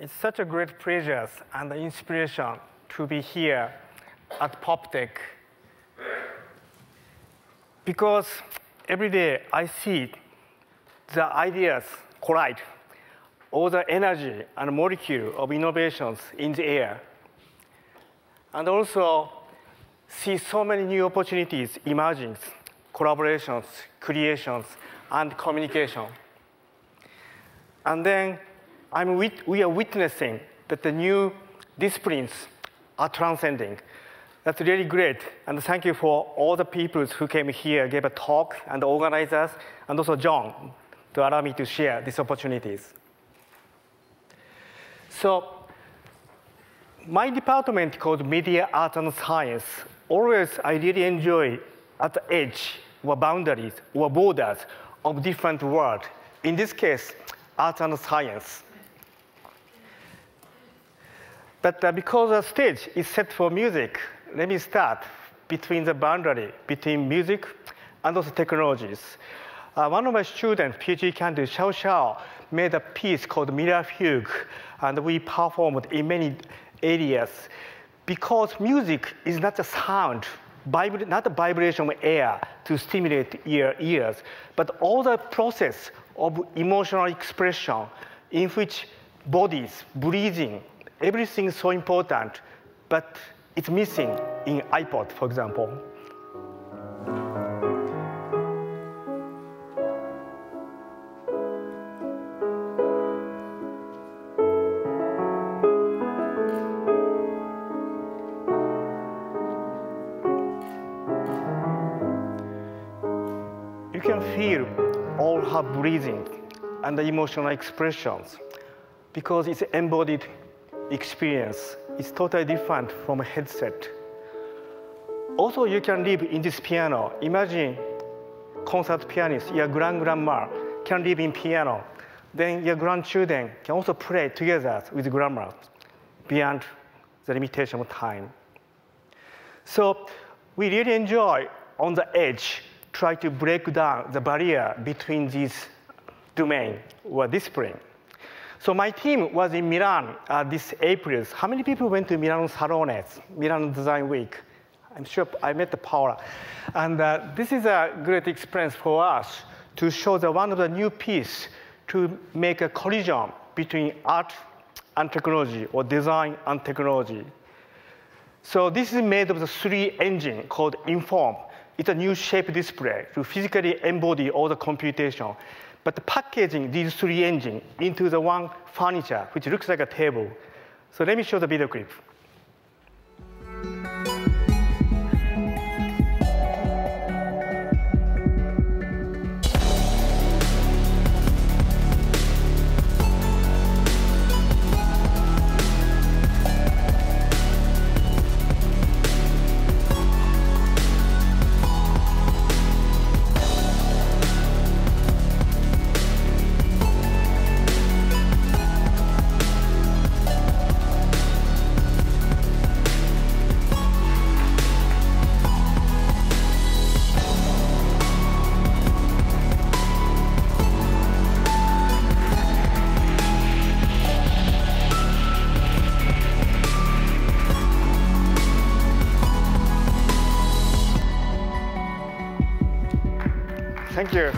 It's such a great pleasure and inspiration to be here at PopTech, because every day I see the ideas collide, all the energy and molecule of innovations in the air, and also see so many new opportunities emerging, collaborations, creations, and communication. And then we are witnessing that the new disciplines are transcending. That's really great, and thank you for all the people who came here, gave a talk, and the organizers, and also John, to allow me to share these opportunities. So, my department called Media, Art, and Science, always I really enjoy at the edge or boundaries or borders of different worlds. In this case, art and science. But because the stage is set for music, let me start between the boundary between music and also technologies. One of my students, PhD candidate Xiao Xiao, made a piece called Mirror Fugue, and we performed in many areas. Because music is not a sound, not a vibration of air to stimulate your ears, but all the process of emotional expression in which bodies, breathing, everything is so important, but it's missing in iPod, for example. You can feel all her breathing and the emotional expressions because it's an embodied experience. It's totally different from a headset. Also, you can live in this piano. Imagine concert pianist, your grandma can live in piano. Then your grandchildren can also play together with grandma beyond the limitation of time. So we really enjoy on the edge, try to break down the barrier between these domain or discipline. So my team was in Milan this April. How many people went to Milan Salone, Milan Design Week? I'm sure I met the Paula. And this is a great experience for us to show one of the new piece to make a collision between art and technology, or design and technology. So this is made of the 3 engine called Inform. It's a new shape display to physically embody all the computation. But the packaging these 3 engines into the one furniture, which looks like a table. So let me show the video clip. Thank you.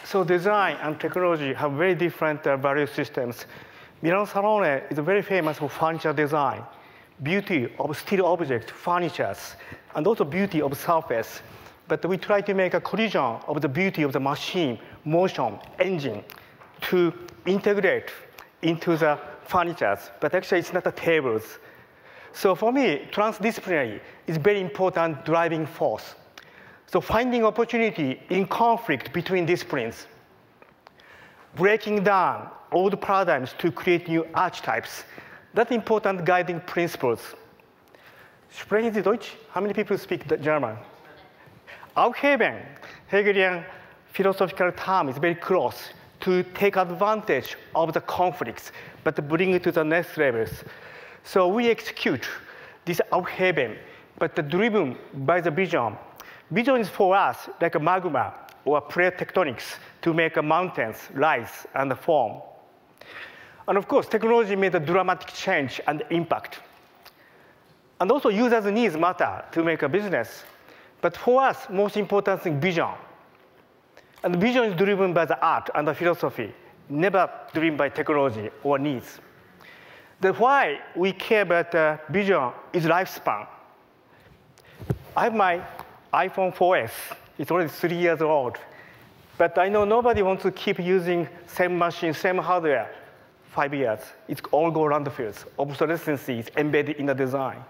So design and technology have very different value systems. Milan Salone is very famous for furniture design, beauty of steel objects, furnitures, and also beauty of surface. But we try to make a collision of the beauty of the machine, motion, engine, to integrate into the furnitures. But actually, it's not the tables. So for me, transdisciplinary is very important driving force. So finding opportunity in conflict between disciplines, breaking down old paradigms to create new archetypes, that's important guiding principles. Sprechen Sie Deutsch? How many people speak German? Aufheben, Hegelian philosophical term is very close to take advantage of the conflicts, but bring it to the next levels. So we execute this Aufheben, but driven by the vision. Vision is for us like a magma or plate tectonics to make mountains rise and form. And of course, technology made a dramatic change and impact. And also, users' needs matter to make a business. But for us, most important thing, vision. And vision is driven by the art and the philosophy, never driven by technology or needs. That's why we care about vision is lifespan. I have my iPhone 4S. It's already 3 years old. But I know nobody wants to keep using same machine, same hardware, 5 years. It's all go around the fields. Obsolescence is embedded in the design.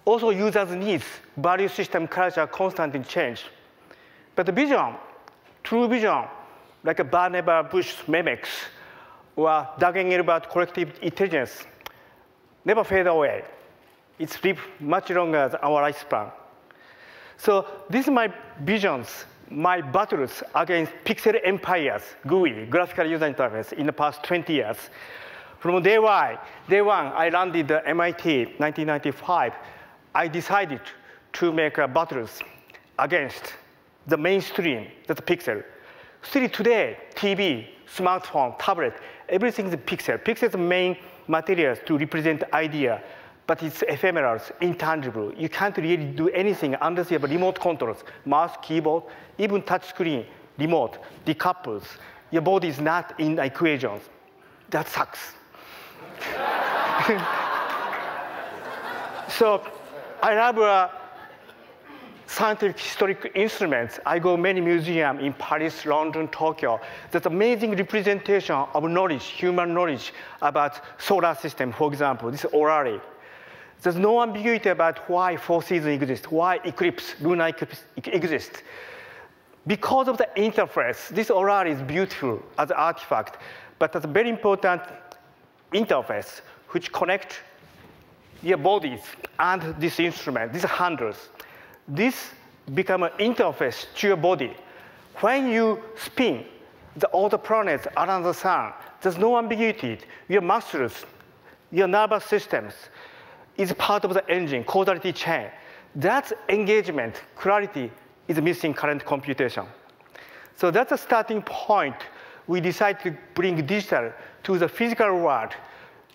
Also, users' needs, value system, culture constantly change. But the vision, true vision, like a Barnaba Bush mimics, or Doug Engelbart collective intelligence, never fade away. It's live much longer than our lifespan. So these are my visions, my battles against pixel empires, GUI, graphical user interface, in the past 20 years. From day one, I landed at MIT 1995. I decided to make battles against the mainstream, that's pixel. Still today, TV, smartphone, tablet, everything is pixel. Pixel is the main materials to represent idea, but it's ephemeral, intangible. You can't really do anything unless you have remote controls, mouse, keyboard, even touch screen, remote, decouples. Your body is not in equations. That sucks. So I love scientific historic instruments. I go many museums in Paris, London, Tokyo. That's amazing representation of knowledge, human knowledge about solar system, for example. This is Orari. There's no ambiguity about why four seasons exist, why eclipse, lunar eclipse exists. Because of the interface, this Orari is beautiful as an artifact, but there's a very important interface which connects your bodies and this instrument, these handles. This becomes an interface to your body. When you spin all the planets around the sun, there's no ambiguity. Your muscles, your nervous systems is part of the engine, causality chain. That engagement, clarity, is missing current computation. So that's a starting point. We decided to bring digital to the physical world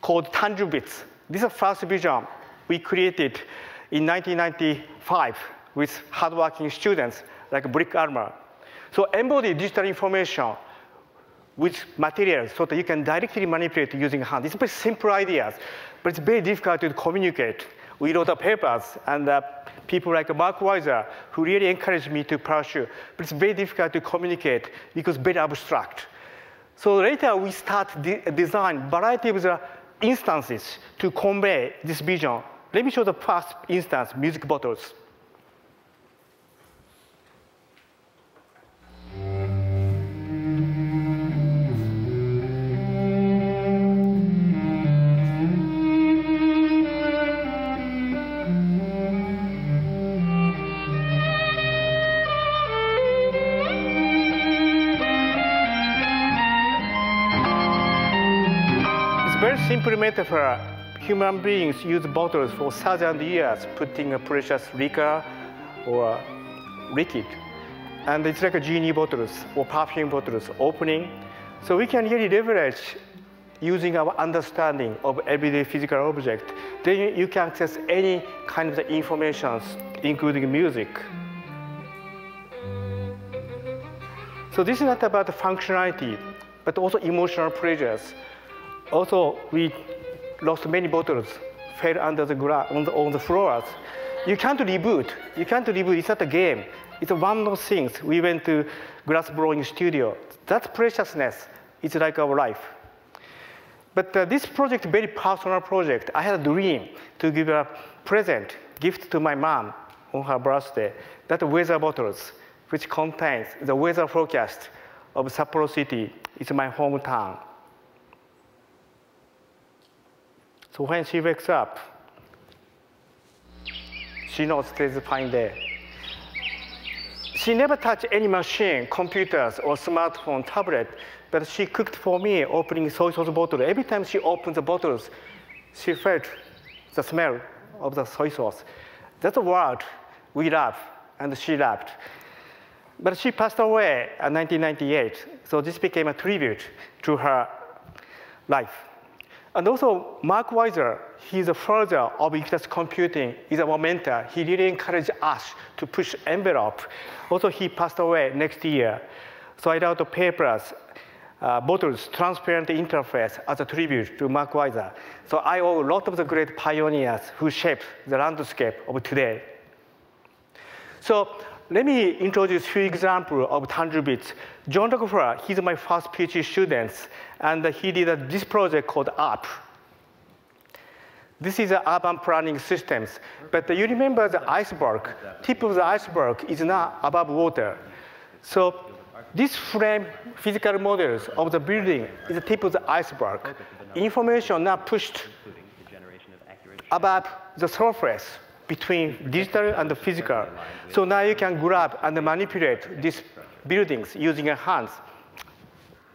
called tangible bits. This is the first vision we created in 1995 with hardworking students like Brick Armor. So embody digital information with materials so that you can directly manipulate using hand. It's very simple ideas, but it's very difficult to communicate. We wrote papers, and people like Mark Weiser, who really encouraged me to pursue, but it's very difficult to communicate because it's very abstract. So later we start design variety of the instances to convey this vision. Let me show the first instance, music bottles. Very simple metaphor. Human beings use bottles for thousands of years, putting a precious liquor or liquid. And it's like a genie bottles or perfume bottles opening. So we can really leverage using our understanding of everyday physical object. Then you can access any kind of information, including music. So this is not about the functionality, but also emotional pleasures. Also, we lost many bottles, fell under the ground, on the floors. You can't reboot. You can't reboot. It's not a game. It's one of those things. We went to glass blowing studio. That preciousness is like our life. But this project, very personal project. I had a dream to give a present, gift to my mom on her birthday. That weather bottles, which contains the weather forecast of Sapporo City. It's my hometown. So when she wakes up, she knows today's a fine day. She never touched any machine, computers, or smartphone, tablet, but she cooked for me, opening soy sauce bottle. Every time she opened the bottles, she felt the smell of the soy sauce. That's a word we love, and she loved. But she passed away in 1998, so this became a tribute to her life. And also, Mark Weiser, he's a further of ubiquitous computing, is our mentor. He really encouraged us to push envelope. Also, he passed away next year. So I wrote papers, bottles, transparent interface as a tribute to Mark Weiser. So I owe a lot of the great pioneers who shaped the landscape of today. So let me introduce a few examples of tangible bits. John Rockefeller, he's my first PhD student, and he did this project called UP. This is urban planning systems, but you remember the iceberg. Tip of the iceberg is not above water. So this frame physical models of the building is the tip of the iceberg. Information now pushed above the surface between digital and the physical. So now you can grab and manipulate these buildings using your hands.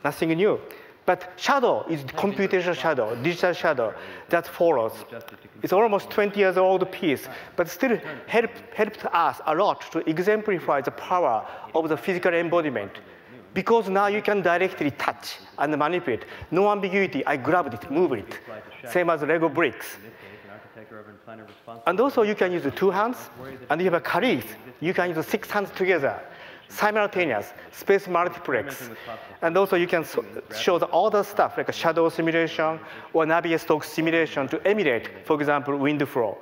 Nothing new. But shadow is computational shadow, digital shadow that follows. It's almost 20 years old piece, but still helped us a lot to exemplify the power of the physical embodiment. Because now you can directly touch and manipulate. No ambiguity, I grabbed it, moved it. Same as Lego bricks. And also you can use the 2 hands, and you have a colleagues. You can use 6 hands together, simultaneous, space multiplex. And also you can show the other stuff like a shadow simulation or Navier-Stokes simulation to emulate, for example, wind flow.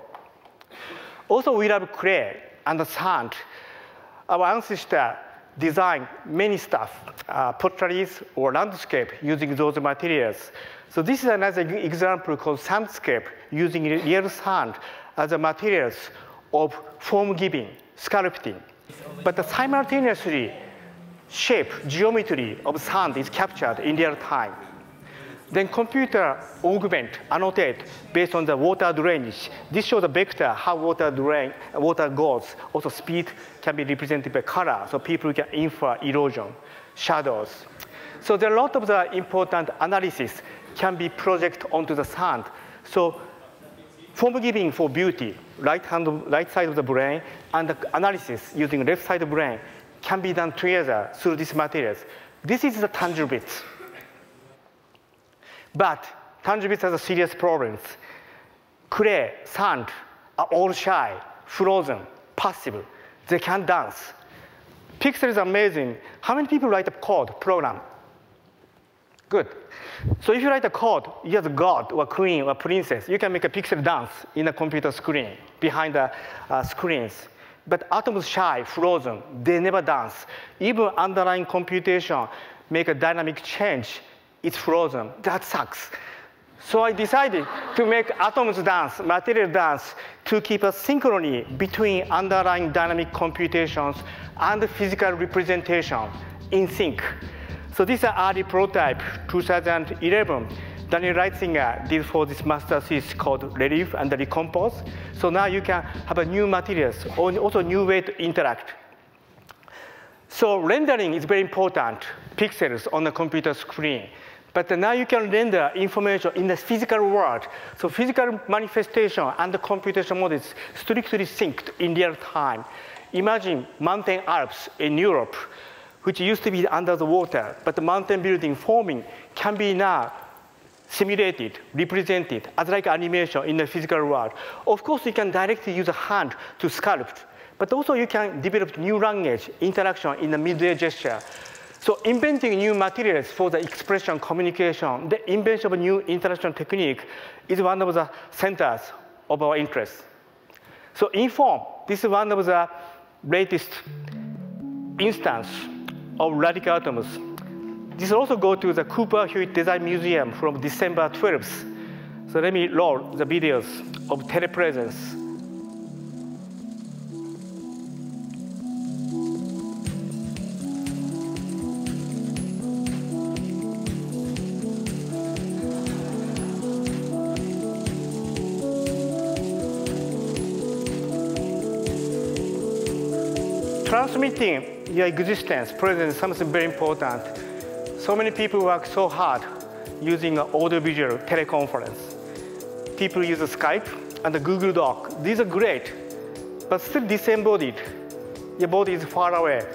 Also we love clay and the sand. Our ancestor designed many stuff, potteries or landscape using those materials. So this is another example called sandscape using real sand as a materials of form giving, sculpting. But the simultaneously shape, geometry of sand is captured in real time. Then computer augment, annotate based on the water drainage. This shows the vector, how water goes. Also speed can be represented by color, so people can infer erosion, shadows. So there are a lot of the important analysis can be projected onto the sand. So form giving for beauty, right side of the brain, and the analysis using left side of the brain can be done together through these materials. This is the tangible bits. But tangible bits has serious problems. Clay, sand are all shy, frozen, passive. They can't dance. Pixel is amazing. How many people write a code program? Good. So if you write a code, you have a god or queen or princess. You can make a pixel dance in a computer screen, behind the screens. But atoms shy, frozen, they never dance. Even underlying computation make a dynamic change, it's frozen. That sucks. So I decided to make atoms dance, material dance, to keep a synchrony between underlying dynamic computations and the physical representation in sync. So this is an early prototype, 2011. Daniel Reitzinger did for this master thesis called Relief and Recompose. So now you can have a new materials, also a new way to interact. So rendering is very important, pixels on the computer screen. But now you can render information in the physical world. So physical manifestation and the computation models strictly synced in real time. Imagine mountain Alps in Europe, which used to be under the water, but the mountain building forming can be now simulated, represented as like animation in the physical world. Of course, you can directly use a hand to sculpt, but also you can develop new language, interaction in the mid-air gesture. So inventing new materials for the expression communication, the invention of a new interaction technique is one of the centers of our interest. So Inform, this is one of the latest instance of radical atoms. This also go to the Cooper Hewitt Design Museum from December 12th. So let me roll the videos of telepresence. Transmitting your existence, presence, something very important. So many people work so hard using audiovisual teleconference. People use Skype and the Google Doc. These are great, but still disembodied. Your body is far away.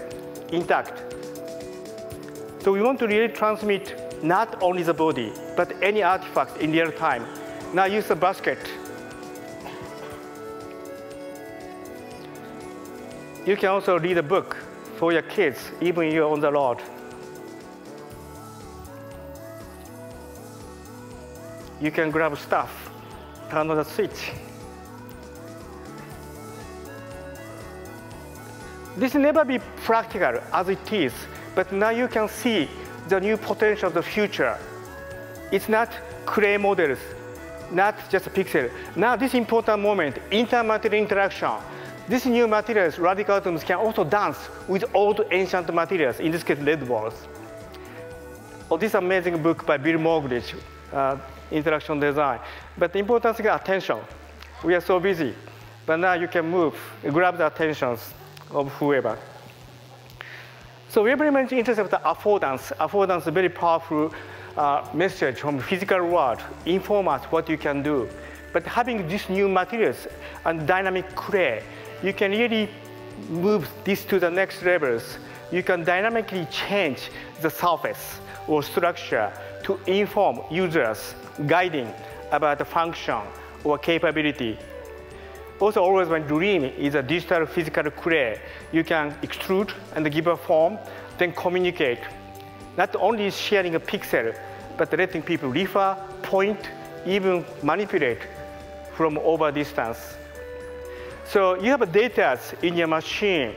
intact. So we want to really transmit not only the body, but any artifact in real time. Now use the basket. You can also read a book for your kids, even if you're on the road. You can grab stuff, turn on the switch. This will never be practical as it is, but now you can see the new potential of the future. It's not clay models, not just a pixel. Now this important moment, intermaterial interaction. These new materials, radical atoms, can also dance with old ancient materials, in this case, lead balls. Oh, this amazing book by Bill Mogridge, Interaction Design. But the important thing is attention. We are so busy. But now you can move, grab the attentions of whoever. So we are very much interested in the affordance. Affordance is a very powerful message from the physical world, inform us what you can do. But having these new materials and dynamic clay, you can really move this to the next levels. You can dynamically change the surface or structure to inform users, guiding about the function or capability. Also, always when dream is a digital physical clay, you can extrude and give a form, then communicate. Not only sharing a pixel, but letting people refer, point, even manipulate from over distance. So you have data in your machine,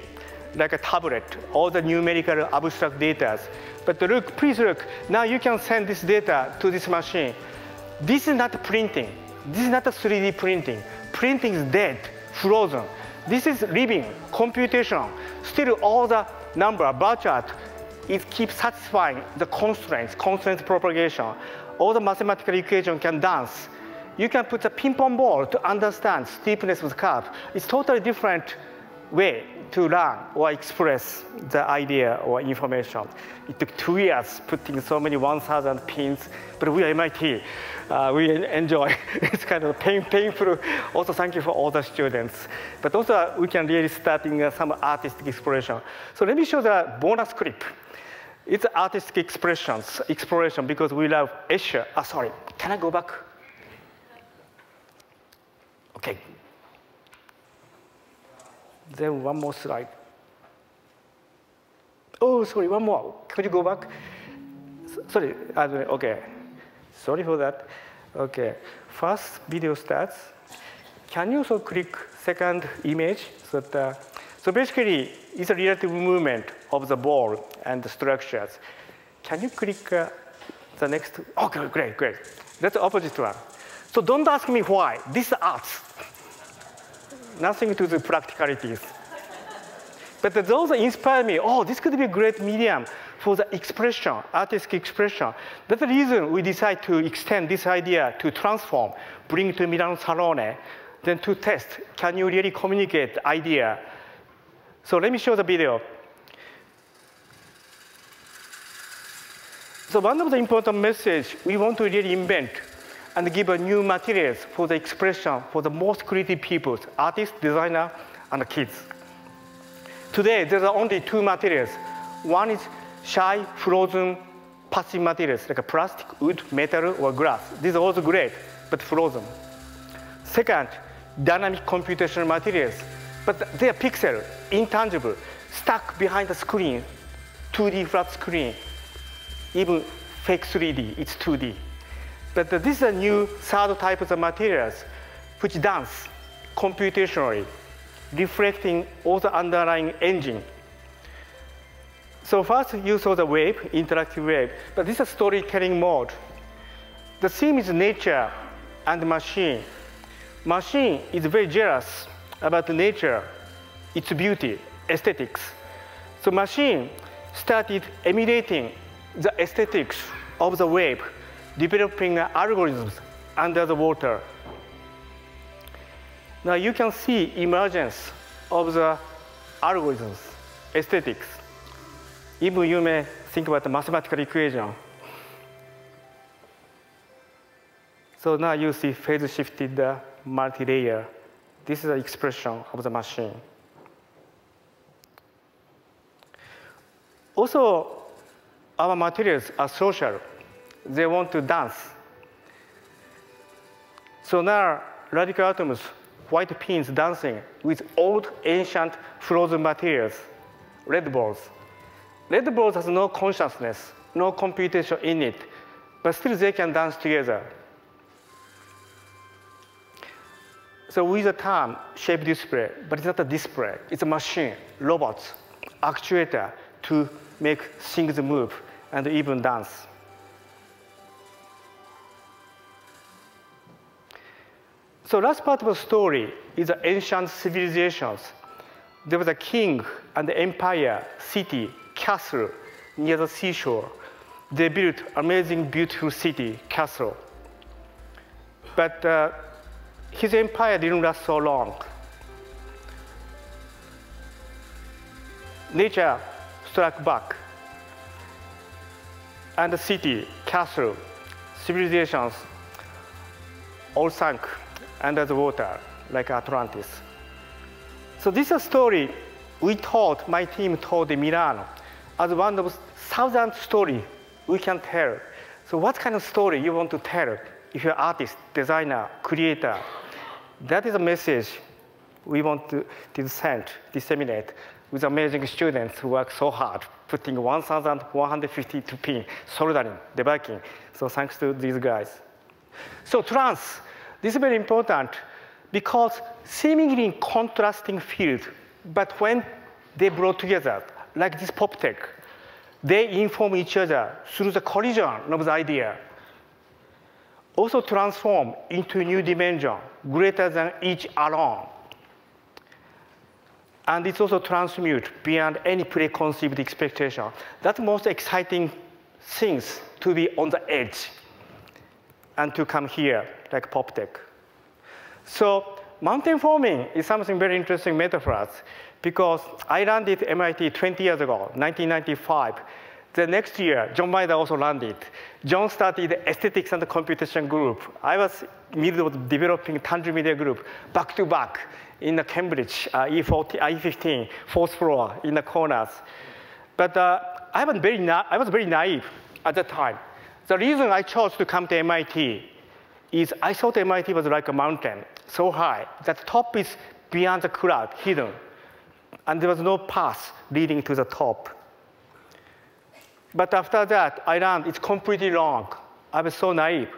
like a tablet, all the numerical abstract data. But look, please look, now you can send this data to this machine. This is not printing. This is not a 3D printing. Printing is dead, frozen. This is living, computation. Still all the number, bar chart, it keeps satisfying the constraints propagation. All the mathematical equation can dance. You can put a ping pong ball to understand steepness of the curve. It's totally different way to learn or express the idea or information. It took 2 years putting so many 1,000 pins, but we are MIT. We enjoy. It's kind of painful. Also, thank you for all the students. But also, we can really start in some artistic exploration. So let me show the bonus clip. It's artistic exploration, because we love Escher. Sorry, can I go back? Okay. Then one more slide. Oh, sorry, one more. Could you go back? Sorry, okay. Sorry for that. Okay, first video starts. Can you also click second image? So basically, it's a relative movement of the ball and the structures. Can you click the next? Okay, great. That's the opposite one. So don't ask me why. This is art. Nothing to the practicalities. But those inspire me. Oh, this could be a great medium for the expression, artistic expression. That's the reason we decide to extend this idea to transform, bring it to Milano Salone, then to test. Can you really communicate the idea? So let me show the video. So one of the important messages we want to really invent and give a new materials for the expression for the most creative people, artists, designer, and kids. Today, there are only two materials. One is shy, frozen, passive materials, like a plastic, wood, metal, or glass. These are also great, but frozen. Second, dynamic computational materials, but they are pixel, intangible, stuck behind the screen, 2D flat screen, even fake 3D, it's 2D. But this is a new third type of materials which dance computationally, reflecting all the underlying engine. So first you saw the wave, interactive wave, but this is a storytelling mode. The theme is nature and machine. Machine is very jealous about nature, its beauty, aesthetics. So machine started emulating the aesthetics of the wave, developing algorithms under the water. Now you can see emergence of the algorithms, aesthetics. Even you may think about the mathematical equation. So now you see phase-shifted multi-layer. This is the expression of the machine. Also, our materials are social. They want to dance. So now, radical atoms, white pins dancing with old, ancient, frozen materials, red balls. Red balls has no consciousness, no computation in it, but still they can dance together. So we use the term shape display, but it's not a display. It's a machine, robots, actuator to make things move and even dance. So last part of the story is the ancient civilizations. There was a king and empire, city, castle near the seashore. They built amazing, beautiful city, castle. But his empire didn't last so long. Nature struck back. And the city, castle, civilizations all sank under the water, like Atlantis. So this is a story my team told in Milano as one of 1,000 stories we can tell. So what kind of story you want to tell if you're an artist, designer, creator? That is a message we want to disseminate with amazing students who work so hard, putting 1,152 pins, soldering, debugging. So thanks to these guys. So trance, this is very important because seemingly in contrasting fields, but when they brought together, like this PopTech, they inform each other through the collision of the idea. Also transform into a new dimension, greater than each alone. And it's also transmute beyond any preconceived expectation. That's the most exciting things to be on the edge and to come here, like PopTech. So mountain forming is something very interesting metaphors because I landed at MIT 20 years ago, 1995. The next year, John Maeda also landed. John started the aesthetics and the computation group. I was middle of developing tangent media group, back to back in the Cambridge, E15, fourth floor in the corners. But I was very naive at the time. The reason I chose to come to MIT is I thought MIT was like a mountain, so high that the top is beyond the cloud, hidden. And there was no path leading to the top. But after that, I learned it's completely wrong. I was so naive.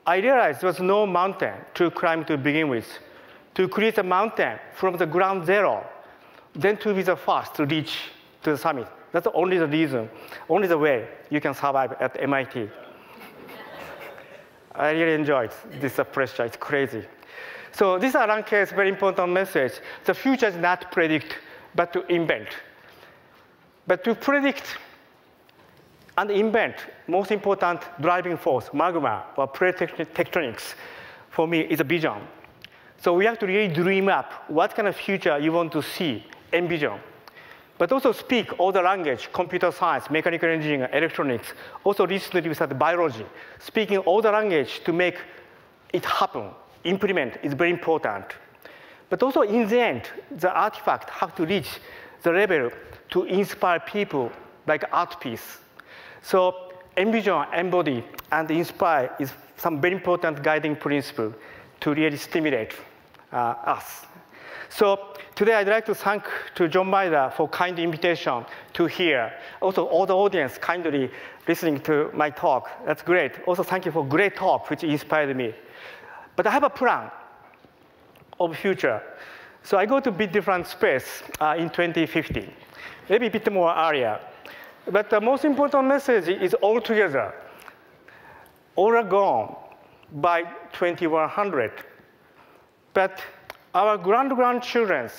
I realized there was no mountain to climb to begin with. To create a mountain from the ground zero, then to be the first to reach to the summit. That's only the reason, only the way you can survive at MIT. I really enjoyed this pressure. It's crazy. So this Alan Kay's very important message. The future is not predict, but to invent. But to predict and invent, most important driving force, magma or plate tectonics, for me, is a vision. So we have to really dream up what kind of future you want to see, envision. But also speak all the language, computer science, mechanical engineering, electronics. Also recently we started biology. Speaking all the language to make it happen, implement is very important. But also in the end, the artifact have to reach the level to inspire people like art piece. So envision, embody, and inspire is some very important guiding principle to really stimulate us. So today I'd like to thank to John Maeda for kind invitation to here. Also all the audience kindly listening to my talk. That's great. Also thank you for great talk which inspired me. But I have a plan of future. So I go to a bit different space in 2050, maybe a bit more area. But the most important message is all together. All are gone by 2100. But our grandchildren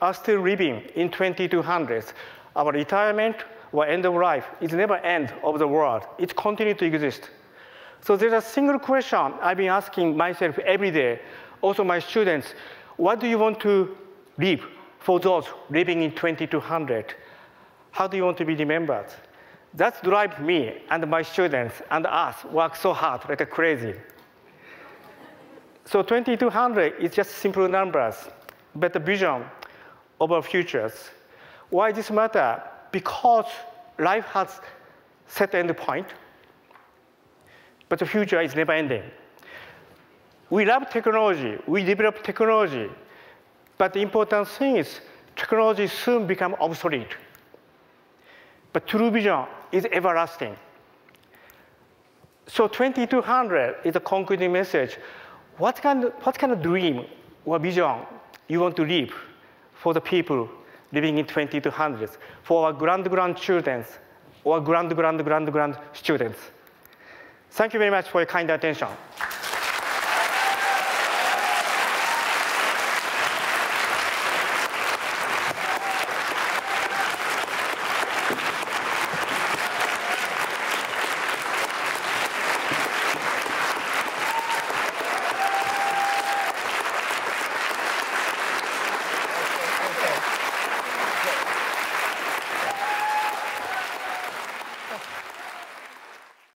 are still living in 2200s. Our retirement or end of life is never end of the world. It continues to exist. So there's a single question I've been asking myself every day, also my students, what do you want to leave for those living in 2200? How do you want to be remembered? That drives me and my students and us work so hard like crazy. So 2200 is just simple numbers, but the vision of our futures. Why this matter? because life has set end point, but the future is never ending. We love technology, we develop technology, but the important thing is technology soon become obsolete. But true vision is everlasting. So 2200 is a concrete message. What kind of dream or vision you want to live for the people living in 2200s, for our grandchildren or grand students? Thank you very much for your kind attention.